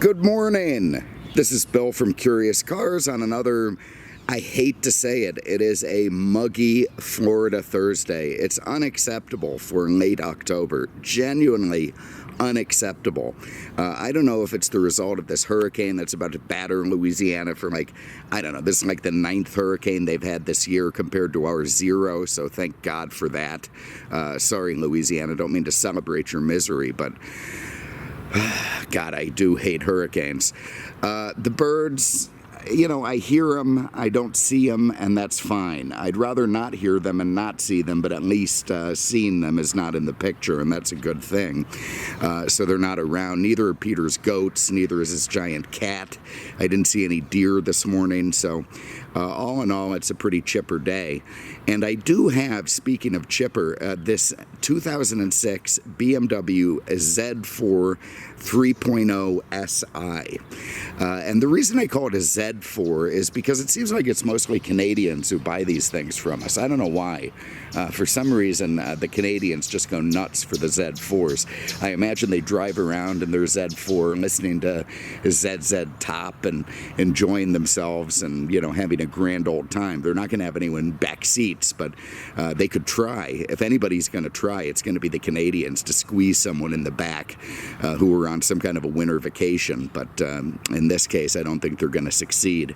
Good morning. This is Bill from Curious Cars on another, I hate to say it, it is a muggy Florida Thursday. It's unacceptable for late October. Genuinely unacceptable. I don't know if it's the result of this hurricane that's about to batter Louisiana for this is like the 9th hurricane they've had this year compared to our 0, so thank God for that. Sorry, Louisiana, don't mean to celebrate your misery, but God, I do hate hurricanes. The birds, I hear them, I don't see them, and that's fine. I'd rather not hear them and not see them, but at least seeing them is not in the picture, and that's a good thing. So they're not around. Neither are Peter's goats, neither is his giant cat. I didn't see any deer this morning, so all in all, it's a pretty chipper day. And I do have, speaking of chipper, this 2006 BMW Z4 3.0 SI. And the reason I call it a Z4 is because it seems like it's mostly Canadians who buy these things from us. I don't know why. For some reason, the Canadians just go nuts for the Z4s. I imagine they drive around in their Z4 listening to ZZ Top and enjoying themselves and, having a grand old time. They're not going to have anyone back seats, but they could try. If anybody's going to try, it's going to be the Canadians to squeeze someone in the back who are on some kind of a winter vacation. But in this case, I don't think they're going to succeed.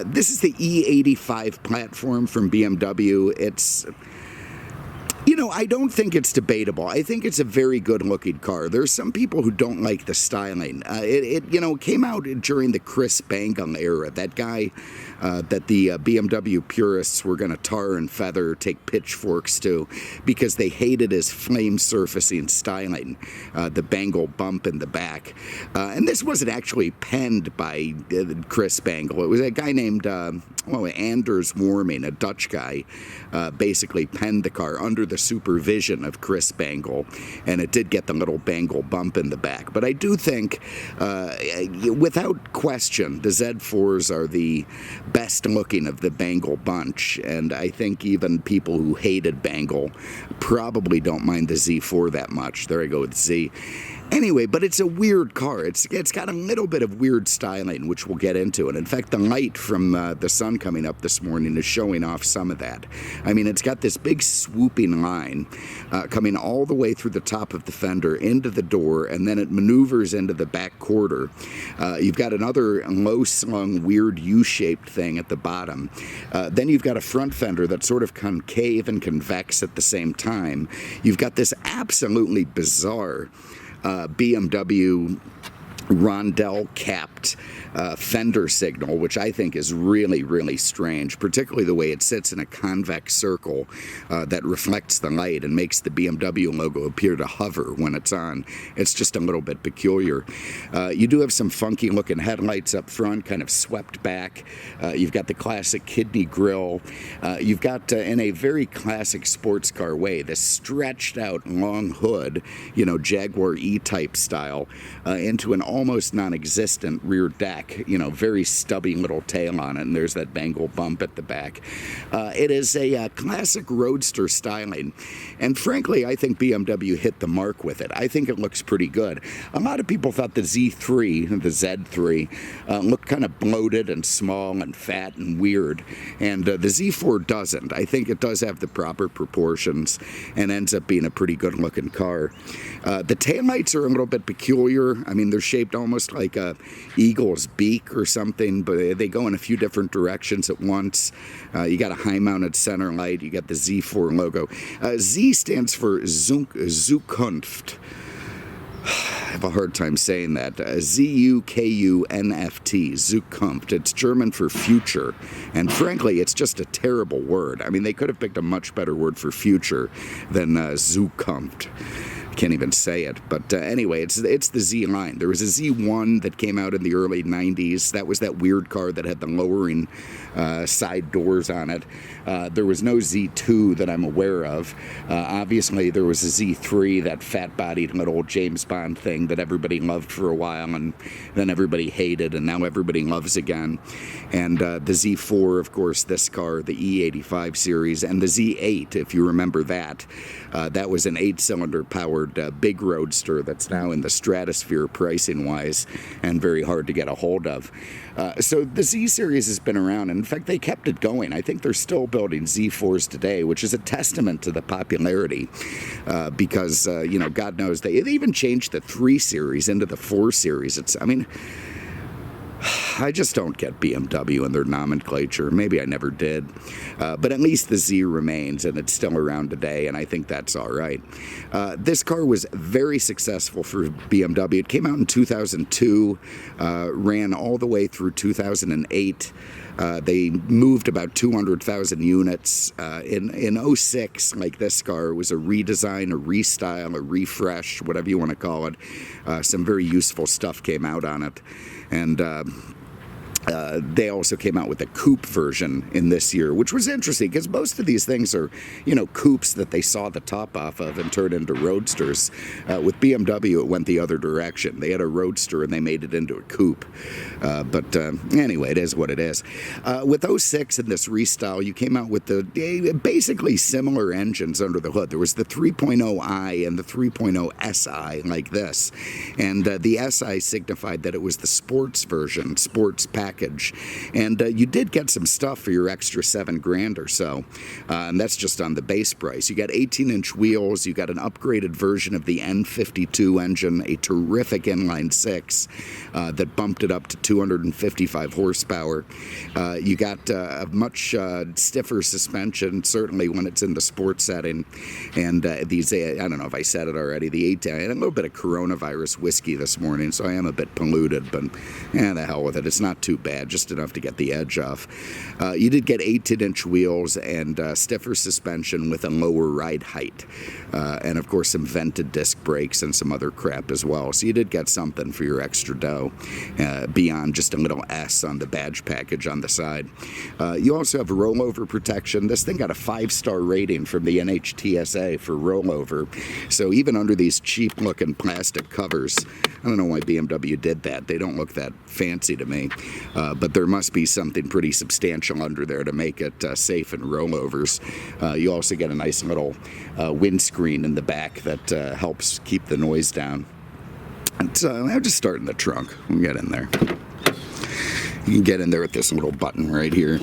This is the E85 platform from BMW. It's... I don't think it's debatable. I think it's a very good-looking car. There's some people who don't like the styling. It came out during the Chris Bangle era. That guy that the BMW purists were going to tar and feather, take pitchforks to, because they hated his flame-surfacing styling, the Bangle bump in the back. And this wasn't actually penned by Chris Bangle. It was a guy named Anders Warming, a Dutch guy, basically penned the car under the supervision of Chris Bangle, and it did get the little Bangle bump in the back. But I do think, without question, the Z4s are the best looking of the Bangle Bunch, and I think even people who hated Bangle probably don't mind the Z4 that much. There I go with Z. Anyway, but it's a weird car. It's got a little bit of weird styling, which we'll get into. And in fact, the light from the sun coming up this morning is showing off some of that. I mean, it's got this big swooping line coming all the way through the top of the fender into the door, and then it maneuvers into the back quarter. You've got another low-slung, weird U-shaped thing at the bottom. Then you've got a front fender that's sort of concave and convex at the same time. You've got this absolutely bizarre BMW rondelle capped fender signal, which I think is really, really strange, particularly the way it sits in a convex circle that reflects the light and makes the BMW logo appear to hover when it's on. It's just a little bit peculiar. You do have some funky looking headlights up front, kind of swept back. You've got the classic kidney grille. You've got, in a very classic sports car way, this stretched out long hood, Jaguar E-type style, into an almost non-existent rear deck, very stubby little tail on it, and there's that Bangle bump at the back. It is a classic Roadster styling, and frankly, I think BMW hit the mark with it. I think it looks pretty good. A lot of people thought the Z3 looked kind of bloated and small and fat and weird, and the Z4 doesn't. I think it does have the proper proportions and ends up being a pretty good-looking car. The taillights are a little bit peculiar. I mean, they're shaped almost like a eagle's beak or something, but they go in a few different directions at once. You got a high-mounted center light. You got the Z4 logo. Z stands for Zukunft. I have a hard time saying that. Z-U-K-U-N-F-T, Zukunft. It's German for future. And frankly, it's just a terrible word. I mean, they could have picked a much better word for future than Zukunft. I can't even say it, but anyway, it's the Z line. There was a Z1 that came out in the early 90s. That was that weird car that had the lowering side doors on it. There was no Z2 that I'm aware of. Obviously, there was a Z3, that fat-bodied little James Bond thing that everybody loved for a while, and then everybody hated, and now everybody loves again. And the Z4, of course, this car, the E85 series, and the Z8, if you remember that. That was an 8-cylinder powered big roadster that's now in the stratosphere pricing-wise and very hard to get a hold of. So the Z series has been around, and in fact, they kept it going. I think they're still building Z4s today, which is a testament to the popularity because, you know, God knows, they even changed the 3 series into the 4 series. I mean, I just don't get BMW and their nomenclature. Maybe I never did. But at least the Z remains, and it's still around today, and I think that's all right. This car was very successful for BMW. It came out in 2002, ran all the way through 2008. They moved about 200,000 units. In 06, like this car, it was a redesign, a restyle, a refresh, whatever you want to call it. Some very useful stuff came out on it. And they also came out with a coupe version in this year, which was interesting because most of these things are, you know, coupes that they saw the top off of and turned into roadsters. With BMW, it went the other direction. They had a roadster and they made it into a coupe. But anyway, it is what it is. With 06 and this restyle, you came out with the basically similar engines under the hood. There was the 3.0i and the 3.0 SI like this. And the SI signified that it was the sports version, sports package. And you did get some stuff for your extra $7,000 or so, and that's just on the base price. You got 18-inch wheels, you got an upgraded version of the N52 engine, a terrific inline 6 that bumped it up to 255 horsepower. You got a much stiffer suspension, certainly when it's in the sports setting, and these, I don't know if I said it already, I had a little bit of coronavirus whiskey this morning, so I am a bit polluted, but the hell with it. It's not too bad, just enough to get the edge off. You did get 18-inch wheels and stiffer suspension with a lower ride height. And of course some vented disc brakes and some other crap as well. So you did get something for your extra dough beyond just a little S on the badge package on the side. You also have rollover protection. This thing got a 5-star rating from the NHTSA for rollover. So even under these cheap looking plastic covers, I don't know why BMW did that. They don't look that fancy to me. But there must be something pretty substantial under there to make it safe in rollovers. You also get a nice little windscreen in the back that helps keep the noise down. And I'll just start in the trunk. We'll get in there. You can get in there with this little button right here.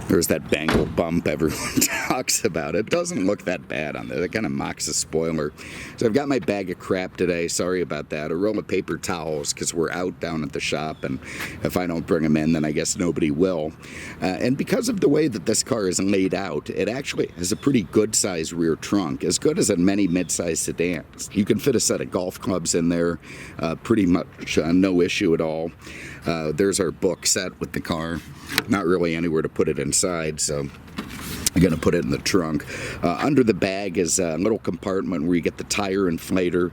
There's that Bangle bump everyone talks about. It doesn't look that bad on there. That kind of mocks a spoiler. So I've got my bag of crap today. Sorry about that. A roll of paper towels because we're out down at the shop, and if I don't bring them in, then I guess nobody will. And because of the way that this car is laid out, it actually has a pretty good-sized rear trunk, as good as in many mid-sized sedans. You can fit a set of golf clubs in there, pretty much no issue at all. There's our book set with the car. Not really anywhere to put it inside, so I'm going to put it in the trunk. Under the bag is a little compartment where you get the tire inflator.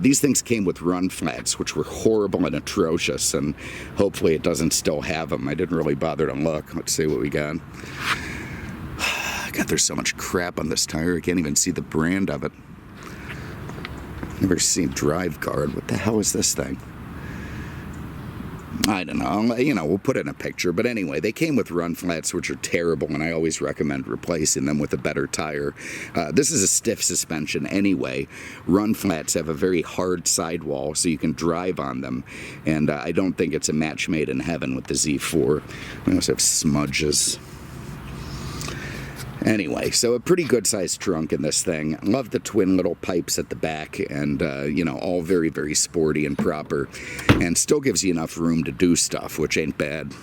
These things came with run flats, which were horrible and atrocious, and hopefully it doesn't still have them. I didn't really bother to look. Let's see what we got. God, there's so much crap on this tire. I can't even see the brand of it. Never seen Drive Guard. What the hell is this thing? I don't know, you know, we'll put in a picture, but anyway, they came with run flats, which are terrible, and I always recommend replacing them with a better tire. This is a stiff suspension anyway. Run flats have a very hard sidewall, so you can drive on them, and I don't think it's a match made in heaven with the Z4. We also have smudges. Anyway, so a pretty good-sized trunk in this thing. Love the twin little pipes at the back, and, you know, all very, very sporty and proper, and still gives you enough room to do stuff, which ain't bad.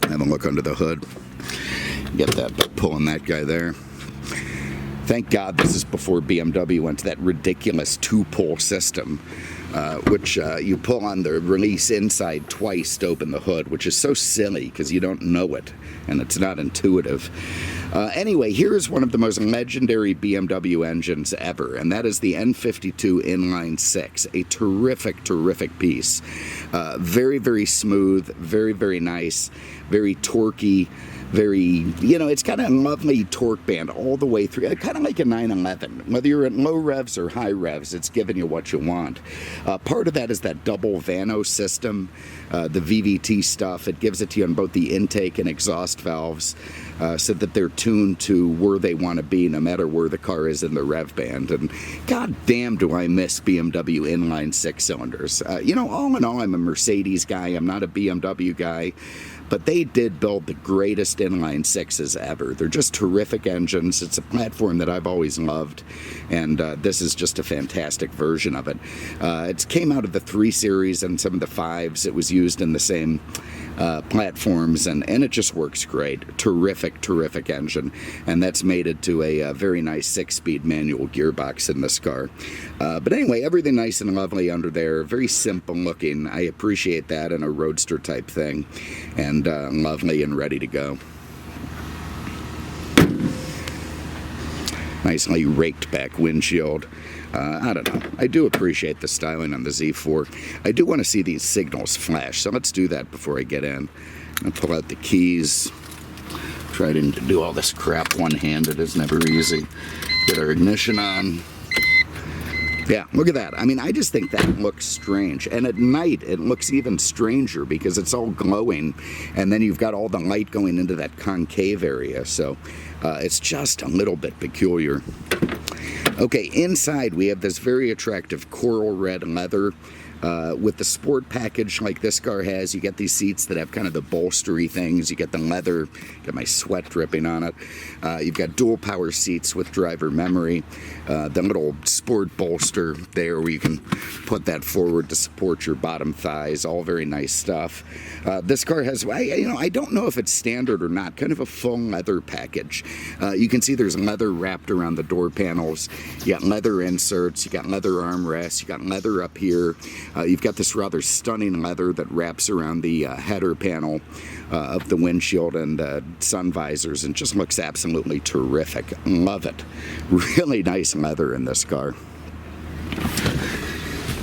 Have a look under the hood. Get that by pulling that guy there. Thank God this is before BMW went to that ridiculous 2-pull system. which you pull on the release inside twice to open the hood, which is so silly because you don't know it and it's not intuitive. Anyway, here is one of the most legendary BMW engines ever, and that is the N52 Inline 6. A terrific, terrific piece. Very, very smooth, very, very nice, very torquey, very, it's got a lovely torque band all the way through, kind of like a 911. Whether you're at low revs or high revs, it's giving you what you want. Part of that is that double Vano system, the VVT stuff. It gives it to you on both the intake and exhaust valves, so that they're tuned to where they want to be, no matter where the car is in the rev band. And god damn do I miss BMW inline 6-cylinders. All in all, I'm a Mercedes guy. I'm not a BMW guy. But they did build the greatest inline 6s ever. They're just terrific engines. It's a platform that I've always loved, and this is just a fantastic version of it. It came out of the 3 Series and some of the 5s. It was used in the same platforms, and it just works great. Terrific, terrific engine, and that's made it to a very nice 6-speed manual gearbox in this car. But anyway, everything nice and lovely under there. Very simple looking. I appreciate that in a Roadster type thing, and lovely and ready to go. Nicely raked back windshield. I don't know. I do appreciate the styling on the Z4. I do want to see these signals flash, so let's do that before I get in. I'll pull out the keys. Try to do all this crap one-handed. It's never easy. Get our ignition on. Yeah, look at that. I mean, I just think that looks strange. And at night, it looks even stranger because it's all glowing. And then you've got all the light going into that concave area. So it's just a little bit peculiar. Okay, inside we have this very attractive coral red leather. With the sport package like this car has, you get these seats that have kind of the bolstery things. You get the leather, got my sweat dripping on it. You've got dual power seats with driver memory. The little sport bolster there where you can put that forward to support your bottom thighs. All very nice stuff. This car has, I don't know if it's standard or not, kind of a full leather package. You can see there's leather wrapped around the door panels. You got leather inserts. You got leather armrests. You got leather up here. You've got this rather stunning leather that wraps around the header panel of the windshield and sun visors, and just looks absolutely terrific. Love it. Really nice leather in this car.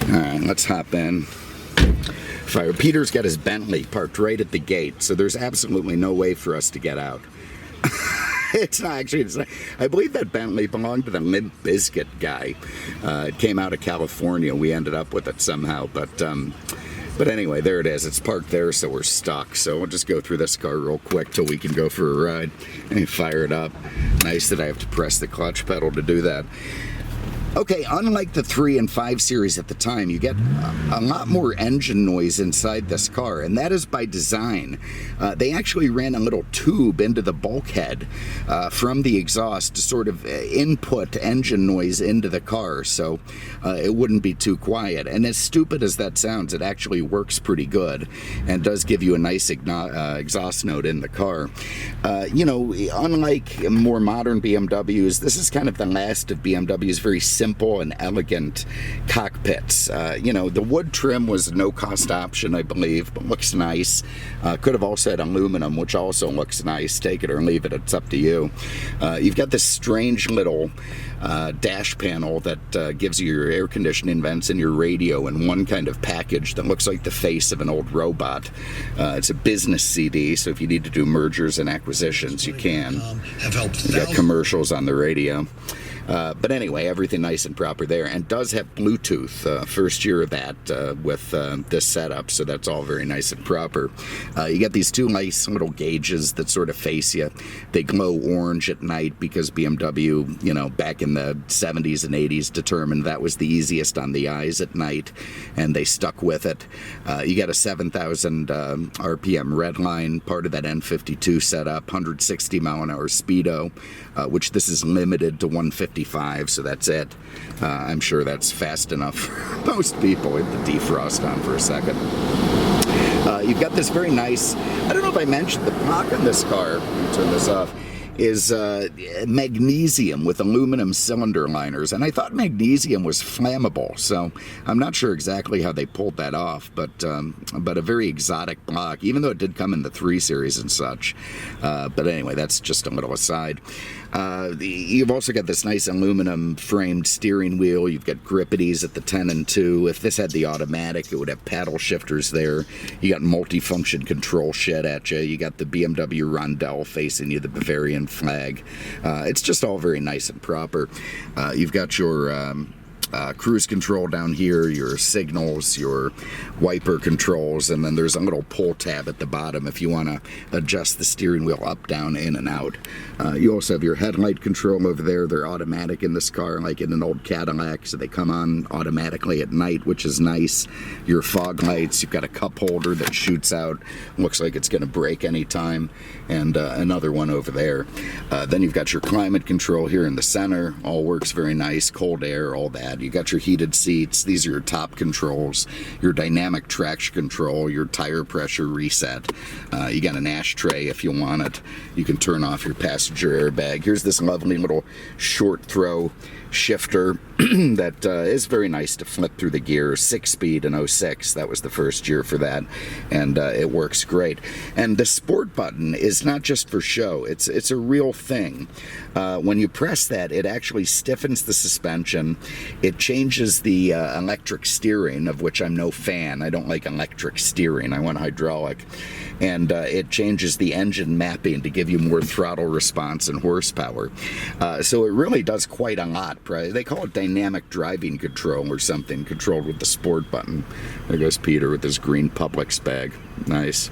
All right, let's hop in. Peter's got his Bentley parked right at the gate, so there's absolutely no way for us to get out. It's not actually. I believe that Bentley belonged to the Limp Bizkit guy. It came out of California. We ended up with it somehow, but anyway, there it is. It's parked there, so we're stuck. So we'll just go through this car real quick till we can go for a ride and fire it up. Nice that I have to press the clutch pedal to do that. Okay, unlike the 3 and 5 Series at the time, you get a lot more engine noise inside this car, and that is by design. They actually ran a little tube into the bulkhead from the exhaust to sort of input engine noise into the car, so it wouldn't be too quiet. And as stupid as that sounds, it actually works pretty good and does give you a nice exhaust note in the car. Unlike more modern BMWs, this is kind of the last of BMW's very simple and elegant cockpits. The wood trim was a no-cost option, I believe, but looks nice. Could have also had aluminum, which also looks nice. Take it or leave it, it's up to you. You've got this strange little dash panel that gives you your air conditioning vents and your radio in one kind of package that looks like the face of an old robot. It's a business CD, so if you need to do mergers and acquisitions, you can. You got commercials on the radio. But anyway, everything nice and proper there, and does have Bluetooth, first year of that with this setup, so that's all very nice and proper. You get these two nice little gauges that sort of face you. They glow orange at night because BMW, back in the 70s and 80s determined that was the easiest on the eyes at night, and they stuck with it. You got a 7,000 RPM red line, part of that N52 setup, 160 mile an hour speedo, which this is limited to 155, so that's it. I'm sure that's fast enough for most people. Hit the defrost on for a second. You've got this very nice, I don't know if I mentioned the block on this car, let me turn this off. is magnesium with aluminum cylinder liners, and I thought magnesium was flammable, so I'm not sure exactly how they pulled that off, but a very exotic block, even though it did come in the 3 Series and such. But anyway, that's just a little aside. You've also got this nice aluminum framed steering wheel. You've got grippities at the 10 and 2. If this had the automatic, it would have paddle shifters there. You got multi-function control shed at you. You got the BMW rondelle facing you, the Bavarian flag. It's just all very nice and proper. You've got your cruise control down here, your signals, your wiper controls, and then there's a little pull tab at the bottom if you want to adjust the steering wheel up, down, in, and out. You also have your headlight control over there. They're automatic in this car, like in an old Cadillac, so they come on automatically at night, which is nice. Your fog lights, you've got a cup holder that shoots out, looks like it's going to break anytime, and another one over there. Then you've got your climate control here in the center, all works very nice, cold air, all that. You got your heated seats. These are your top controls, your dynamic traction control, your tire pressure reset. You got an ashtray if you want it. You can turn off your passenger airbag. Here's this lovely little short throw shifter that is very nice to flip through the gears. 6-speed in 06, that was the first year for that, and it works great. And the sport button is not just for show, it's a real thing. When you press that, it actually stiffens the suspension. It changes the electric steering, of which I'm no fan. I don't like electric steering, I want hydraulic. And it changes the engine mapping to give you more throttle response and horsepower. So it really does quite a lot. They call it dynamic driving control or something, controlled with the sport button. There goes Peter with his green Publix bag. Nice.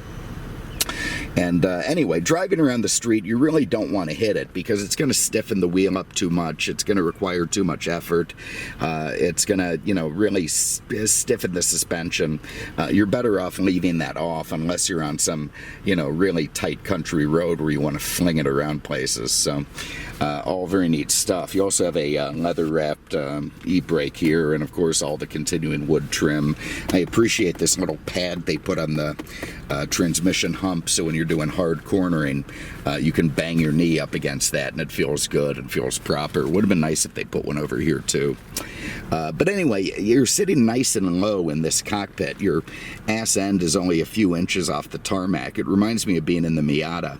And anyway, driving around the street, you really don't want to hit it because it's going to stiffen the wheel up too much. It's going to require too much effort. It's going to, really stiffen the suspension. You're better off leaving that off unless you're on some, really tight country road where you want to fling it around places. So all very neat stuff. You also have a leather-wrapped e-brake here, and of course all the continuing wood trim. I appreciate this little pad they put on the transmission hump, so when you're doing hard cornering, you can bang your knee up against that and it feels good and feels proper. Would have been nice if they put one over here too. But anyway, you're sitting nice and low in this cockpit. Your ass end is only a few inches off the tarmac. It reminds me of being in the Miata.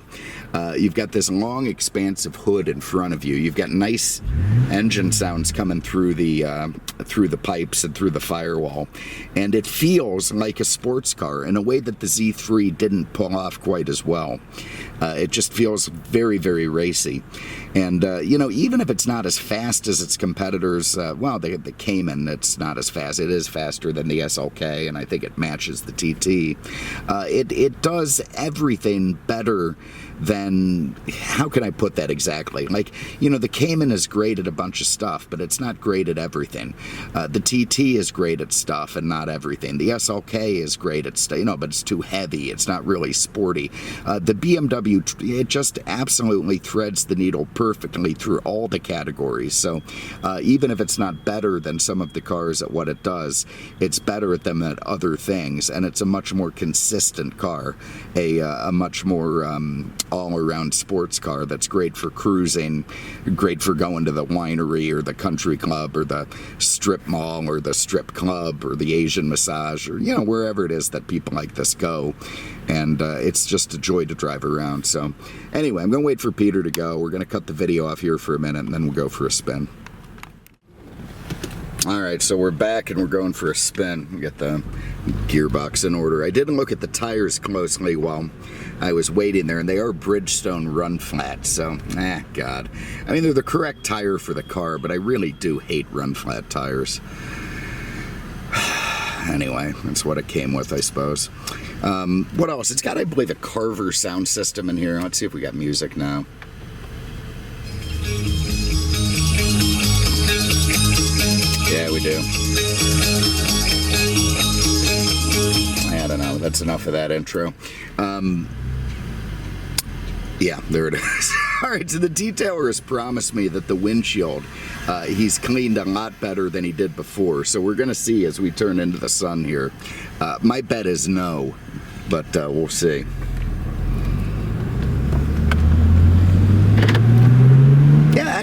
You've got this long, expansive hood in front of you. You've got nice engine sounds coming through the pipes and through the firewall, and it feels like a sports car in a way that the Z3 didn't pull off quite as well. It just feels very, very racy. And, even if it's not as fast as its competitors, the Cayman, it's not as fast. It is faster than the SLK, and I think it matches the TT. It does everything better than, how can I put that exactly? Like, the Cayman is great at a bunch of stuff, but it's not great at everything. The TT is great at stuff and not everything. The SLK is great at stuff, but it's too heavy. It's not really sporty. The BMW, it just absolutely threads the needle perfectly through all the categories. So even if it's not better than some of the cars at what it does, it's better at them at other things, and it's a much more consistent car, a much more all-around sports car that's great for cruising, great for going to the winery or the country club or the strip mall or the strip club or the Asian massage or, wherever it is that people like this go. And it's just a joy to drive around. So anyway, I'm going to wait for Peter to go. We're going to cut the video off here for a minute and then we'll go for a spin. Alright, so we're back and we're going for a spin. We got the gearbox in order. I didn't look at the tires closely while I was waiting there, and they are Bridgestone run flat, so, God. I mean, they're the correct tire for the car, but I really do hate run flat tires. Anyway, that's what it came with, I suppose. What else? It's got, I believe, a Carver sound system in here. Let's see if we got music now. Yeah, we do. I don't know. That's enough of that intro. Yeah, there it is. All right, so the detailer has promised me that the windshield, he's cleaned a lot better than he did before. So we're going to see as we turn into the sun here. My bet is no, but we'll see.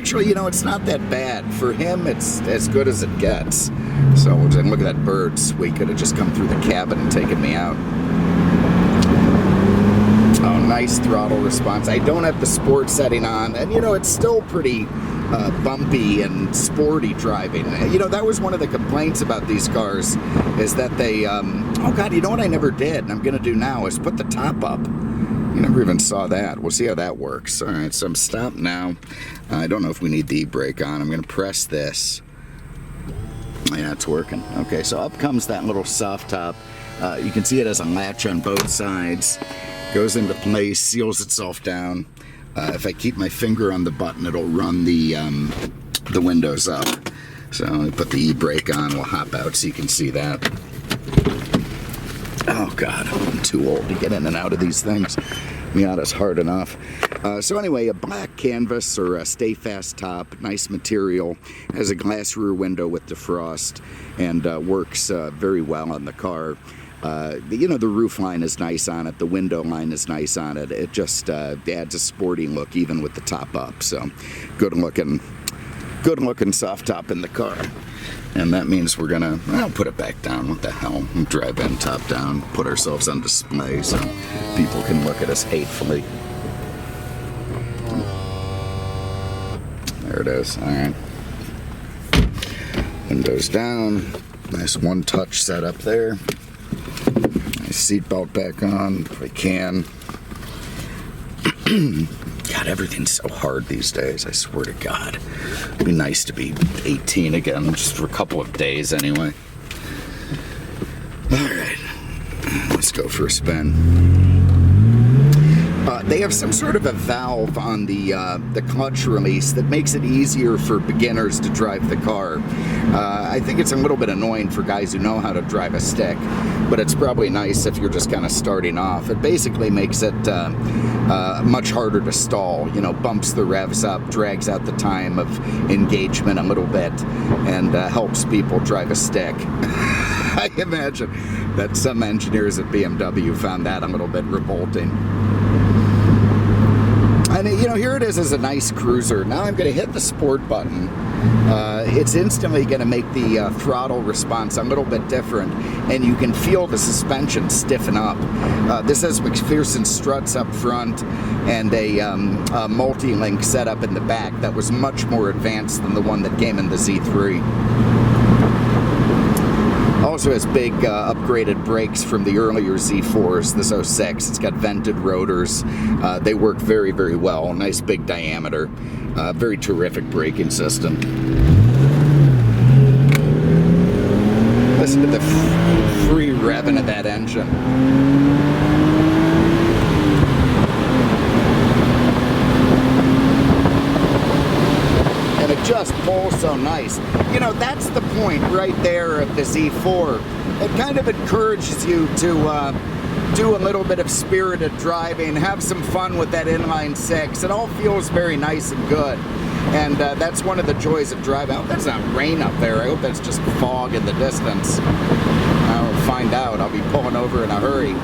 actually, you know, it's not that bad. For him, it's as good as it gets. So, look at that bird. Sweet, could have just come through the cabin and taken me out. Oh, nice throttle response. I don't have the sport setting on, and you know, it's still pretty bumpy and sporty driving. You know, that was one of the complaints about these cars, is that they, oh God, you know what I never did, and I'm gonna do now, is put the top up. You never even saw that. We'll see how that works. All right, so I'm stopped now. I don't know if we need the e-brake on. I'm gonna press this. Yeah, it's working. Okay, so up comes that little soft top. You can see it has a latch on both sides. Goes into place, seals itself down. If I keep my finger on the button, it'll run the windows up. So I put the e-brake on, we'll hop out so you can see that. Oh God, I'm too old to get in and out of these things. Miata's hard enough. So anyway, a black canvas or a stay fast top, nice material, has a glass rear window with defrost, and works very well on the car. You know, the roof line is nice on it, the window line is nice on it. It just adds a sporty look even with the top up. So good looking soft top in the car. And that means we're gonna, I'll put it back down. What the hell? Drive in top down, put ourselves on display so people can look at us hatefully. There it is. All right. Windows down. Nice one touch setup there. Seatbelt back on if I can. God, everything's so hard these days, I swear to God. It'd be nice to be 18 again, just for a couple of days anyway. Alright, let's go for a spin. They have some sort of a valve on the clutch release that makes it easier for beginners to drive the car. I think it's a little bit annoying for guys who know how to drive a stick, but it's probably nice if you're just kind of starting off. It basically makes it much harder to stall, you know, bumps the revs up, drags out the time of engagement a little bit, and helps people drive a stick. I imagine that some engineers at BMW found that a little bit revolting. And you know, here it is as a nice cruiser. Now I'm going to hit the sport button. It's instantly going to make the throttle response a little bit different, and you can feel the suspension stiffen up. This has McPherson struts up front and a multi-link setup in the back that was much more advanced than the one that came in the Z3. Also has big upgraded brakes from the earlier Z4s, this 06. It's got vented rotors. They work very, very well. Nice big diameter. Very terrific braking system. Listen to the free revving of that engine. And it just pulls so nice. You know, that's the point right there of the Z4. It kind of encourages you to do a little bit of spirited driving, have some fun with that inline six. It all feels very nice and good. And that's one of the joys of driving. I hope that's not rain up there. I hope that's just fog in the distance. I'll find out. I'll be pulling over in a hurry.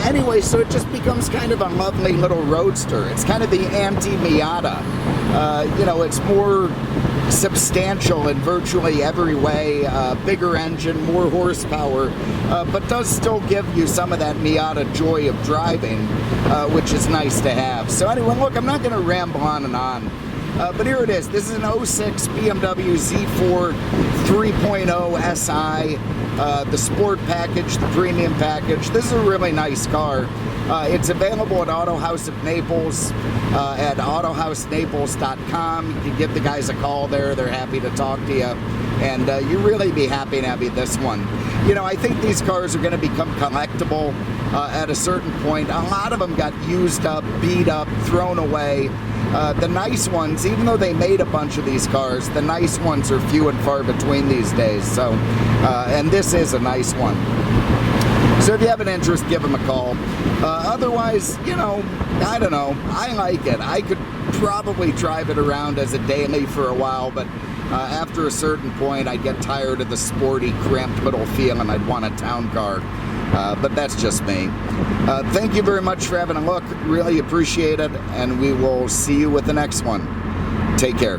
Anyway, so it just becomes kind of a lovely little roadster. It's kind of the anti-Miata. You know, it's more substantial in virtually every way, bigger engine, more horsepower, but does still give you some of that Miata joy of driving, which is nice to have. So anyway, look, I'm not going to ramble on and on, but here it is. This is an 06 BMW Z4 3.0 SI, the sport package, the premium package. This is a really nice car. It's available at Auto House of Naples at autohousenaples.com. You can give the guys a call there. They're happy to talk to you. And you really be happy to have this one. You know, I think these cars are going to become collectible at a certain point. A lot of them got used up, beat up, thrown away. The nice ones, even though they made a bunch of these cars, the nice ones are few and far between these days. So, and this is a nice one. So if you have an interest, give them a call. Otherwise, you know, I don't know. I like it. I could probably drive it around as a daily for a while, but after a certain point, I'd get tired of the sporty, cramped little feel, and I'd want a town car. But that's just me. Thank you very much for having a look. Really appreciate it, and we will see you with the next one. Take care.